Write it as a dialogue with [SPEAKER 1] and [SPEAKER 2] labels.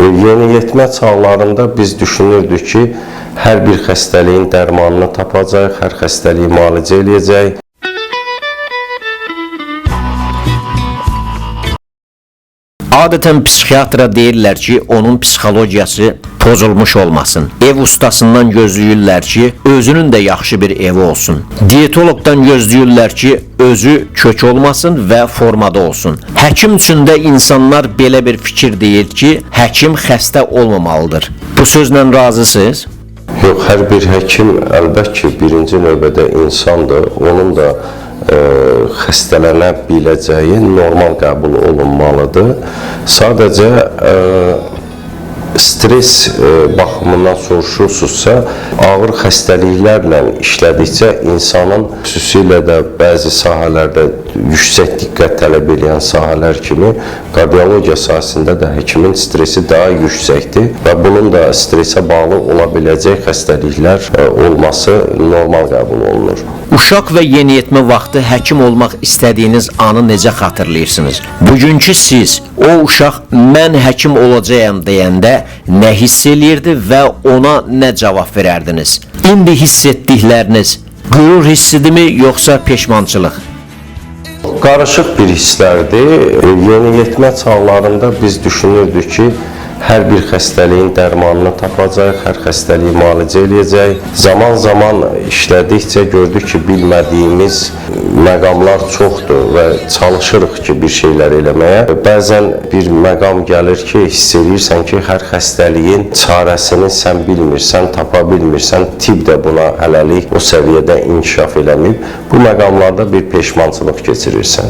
[SPEAKER 1] Yeniyetmə çağlarında biz düşünürdük ki, hər bir xəstəliyin dərmanını tapacaq, hər xəstəliyi müalicə eləyəcək.
[SPEAKER 2] Adətən psixiatra deyirlər ki, onun psixologiyası pozulmuş olmasın. Ev ustasından gözləyirlər ki, özünün də yaxşı bir evi olsun. Diyetologdan gözləyirlər ki, özü kök olmasın və formada olsun. Həkim üçün də insanlar belə bir fikir deyir ki, həkim xəstə olmamalıdır. Bu sözlə razısınız?
[SPEAKER 1] Yox, hər bir həkim əlbəttə ki, birinci növbədə insandır. Onun da xəstələnə biləcəyi normal qəbul olunmalıdır. Sadəcə stres baxımından soruşursunuzsa, ağır xəstəliklərlə işlədikcə insanın, xüsusilə də bəzi sahələrdə yüksək diqqət tələb edən sahələr kimi kardiologiya sahəsində də həkimin stresi daha yüksəkdir və bunun da stresə bağlı ola biləcək xəstəliklər olması normal qəbul olunur.
[SPEAKER 2] Uşaq və yeniyetmə vaxtı həkim olmaq istədiyiniz anı necə xatırlayırsınız? Bugünkü siz, o uşaq mən həkim olacağam deyəndə nə hiss eləyirdi və ona nə cavab verərdiniz? İndi hiss etdikləriniz qürur hissidirmi, yoxsa peşmançılıq?
[SPEAKER 1] Qarışıq bir hisslərdir. Yeniyetmə çağlarında biz düşünürdük ki, hər bir xəstəliyin dərmanını tapacaq, hər xəstəliyi müalicə eləyəcək. Zaman işlədikcə gördük ki, bilmədiyimiz məqamlar çoxdur və çalışırıq ki, bir şeylər eləməyə. Bəzən bir məqam gəlir ki, hiss edirsən ki, hər xəstəliyin çarəsini sən bilmirsən, tapa bilmirsən, tibb də buna hələlik o səviyyədə inkişaf eləməyib. Bu məqamlarda bir peşmançılıq keçirirsən.